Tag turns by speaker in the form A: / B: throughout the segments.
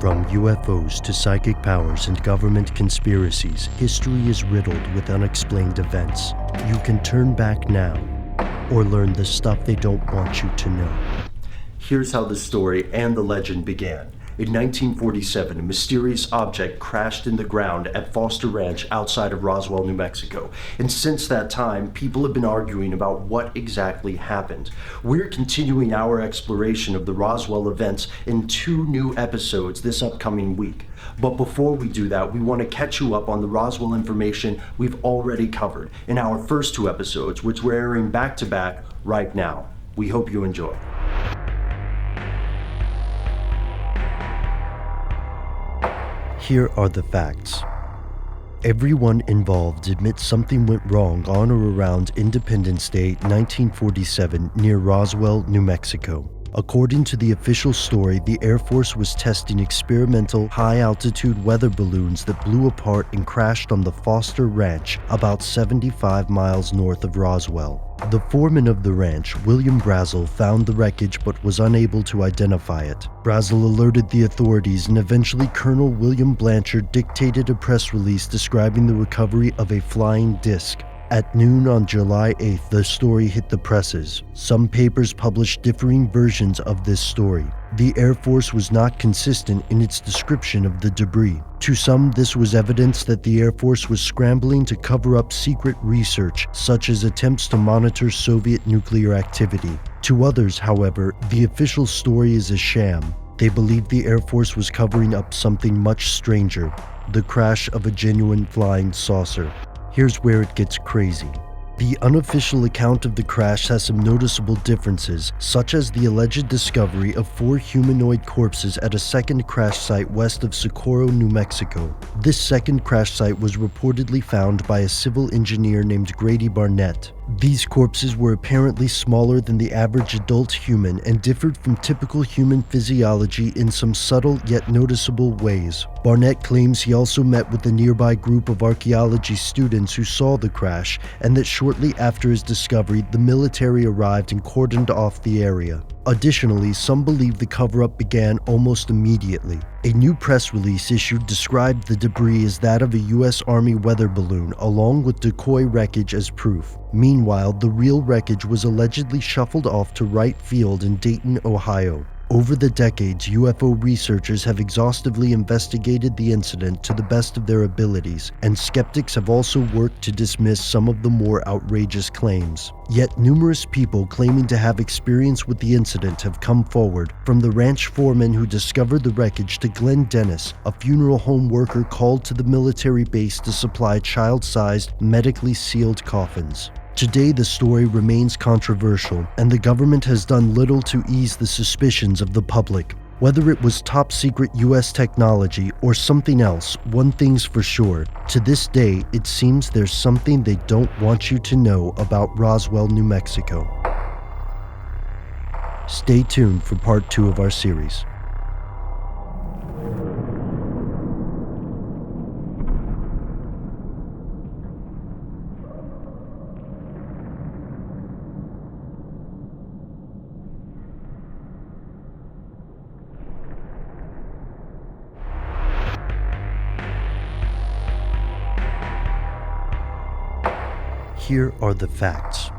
A: From UFOs to psychic powers and government conspiracies, history is riddled with unexplained events. You can turn back now, or learn the stuff they don't want you to know. Here's how the story and the legend began. In 1947, a mysterious object crashed in the ground at Foster Ranch outside of Roswell, New Mexico. And since that time, people have been arguing about what exactly happened. We're continuing our exploration of the Roswell events in 2 new episodes this upcoming week. But before we do that, we want to catch you up on the Roswell information we've already covered in our first 2 episodes, which we're airing back to back right now. We hope you enjoy. Here are the facts. Everyone involved admits something went wrong on or around Independence Day 1947 near Roswell, New Mexico. According to the official story, the Air Force was testing experimental high-altitude weather balloons that blew apart and crashed on the Foster Ranch about 75 miles north of Roswell. The foreman of the ranch, William Brazel, found the wreckage but was unable to identify it. Brazel alerted the authorities, and eventually Colonel William Blanchard dictated a press release describing the recovery of a flying disc. At noon on July 8th, the story hit the presses. Some papers published differing versions of this story. The Air Force was not consistent in its description of the debris. To some, this was evidence that the Air Force was scrambling to cover up secret research, such as attempts to monitor Soviet nuclear activity. To others, however, the official story is a sham. They believe the Air Force was covering up something much stranger: the crash of a genuine flying saucer. Here's where it gets crazy. The unofficial account of the crash has some noticeable differences, such as the alleged discovery of 4 humanoid corpses at a second crash site west of Socorro, New Mexico. This second crash site was reportedly found by a civil engineer named Grady Barnett. These corpses were apparently smaller than the average adult human and differed from typical human physiology in some subtle yet noticeable ways. Barnett claims he also met with a nearby group of archaeology students who saw the crash, and that shortly after his discovery, the military arrived and cordoned off the area. Additionally, some believe the cover-up began almost immediately. A new press release issued described the debris as that of a U.S. Army weather balloon, along with decoy wreckage as proof. Meanwhile, the real wreckage was allegedly shuffled off to Wright Field in Dayton, Ohio. Over the decades, UFO researchers have exhaustively investigated the incident to the best of their abilities, and skeptics have also worked to dismiss some of the more outrageous claims. Yet numerous people claiming to have experience with the incident have come forward, from the ranch foreman who discovered the wreckage to Glenn Dennis, a funeral home worker called to the military base to supply child-sized, medically sealed coffins. Today, the story remains controversial, and the government has done little to ease the suspicions of the public. Whether it was top-secret U.S. technology or something else, one thing's for sure. To this day, it seems there's something they don't want you to know about Roswell, New Mexico. Stay tuned for part 2 of our series. Here are the facts.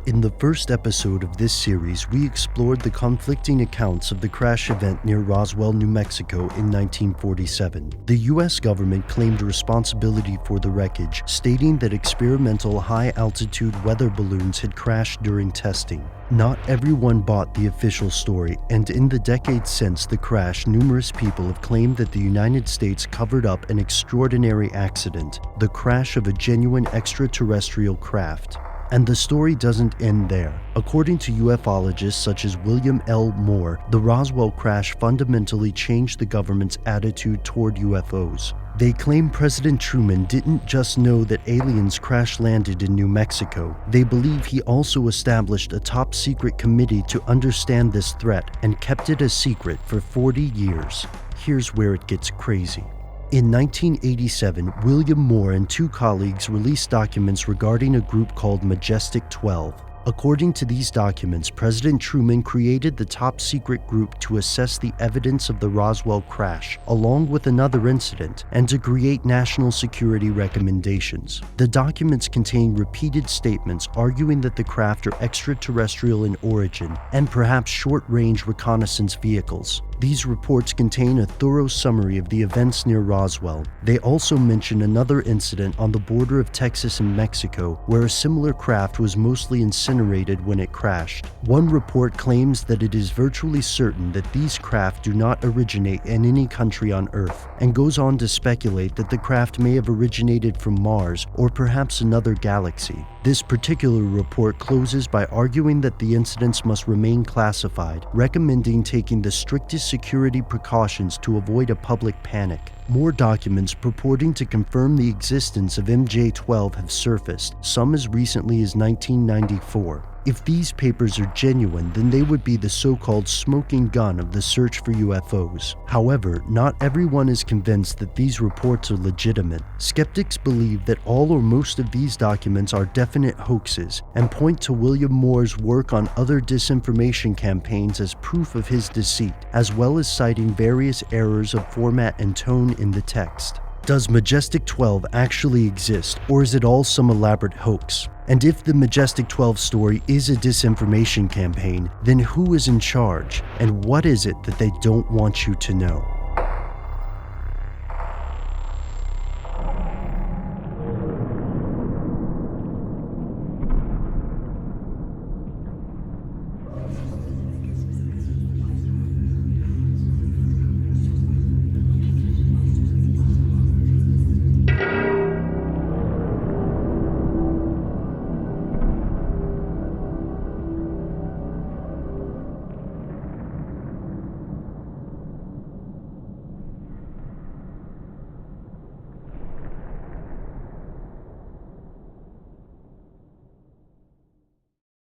A: In the first episode of this series, we explored the conflicting accounts of the crash event near Roswell, New Mexico in 1947. The U.S. government claimed responsibility for the wreckage, stating that experimental high-altitude weather balloons had crashed during testing. Not everyone bought the official story, and in the decades since the crash, numerous people have claimed that the United States covered up an extraordinary accident, the crash of a genuine extraterrestrial craft. And the story doesn't end there. According to ufologists such as William L. Moore, the Roswell crash fundamentally changed the government's attitude toward UFOs. They claim President Truman didn't just know that aliens crash-landed in New Mexico. They believe he also established a top-secret committee to understand this threat and kept it a secret for 40 years. Here's where it gets crazy. In 1987, William Moore and 2 colleagues released documents regarding a group called Majestic 12. According to these documents, President Truman created the top-secret group to assess the evidence of the Roswell crash, along with another incident, and to create national security recommendations. The documents contain repeated statements arguing that the craft are extraterrestrial in origin and perhaps short-range reconnaissance vehicles. These reports contain a thorough summary of the events near Roswell. They also mention another incident on the border of Texas and Mexico where a similar craft was mostly incinerated when it crashed. One report claims that it is virtually certain that these craft do not originate in any country on Earth, and goes on to speculate that the craft may have originated from Mars or perhaps another galaxy. This particular report closes by arguing that the incidents must remain classified, recommending taking the strictest security precautions to avoid a public panic. More documents purporting to confirm the existence of MJ-12 have surfaced, some as recently as 1994. If these papers are genuine, then they would be the so-called smoking gun of the search for UFOs. However, not everyone is convinced that these reports are legitimate. Skeptics believe that all or most of these documents are definite hoaxes and point to William Moore's work on other disinformation campaigns as proof of his deceit, as well as citing various errors of format and tone in the text. Does Majestic 12 actually exist, or is it all some elaborate hoax? And if the Majestic 12 story is a disinformation campaign, then who is in charge, and what is it that they don't want you to know?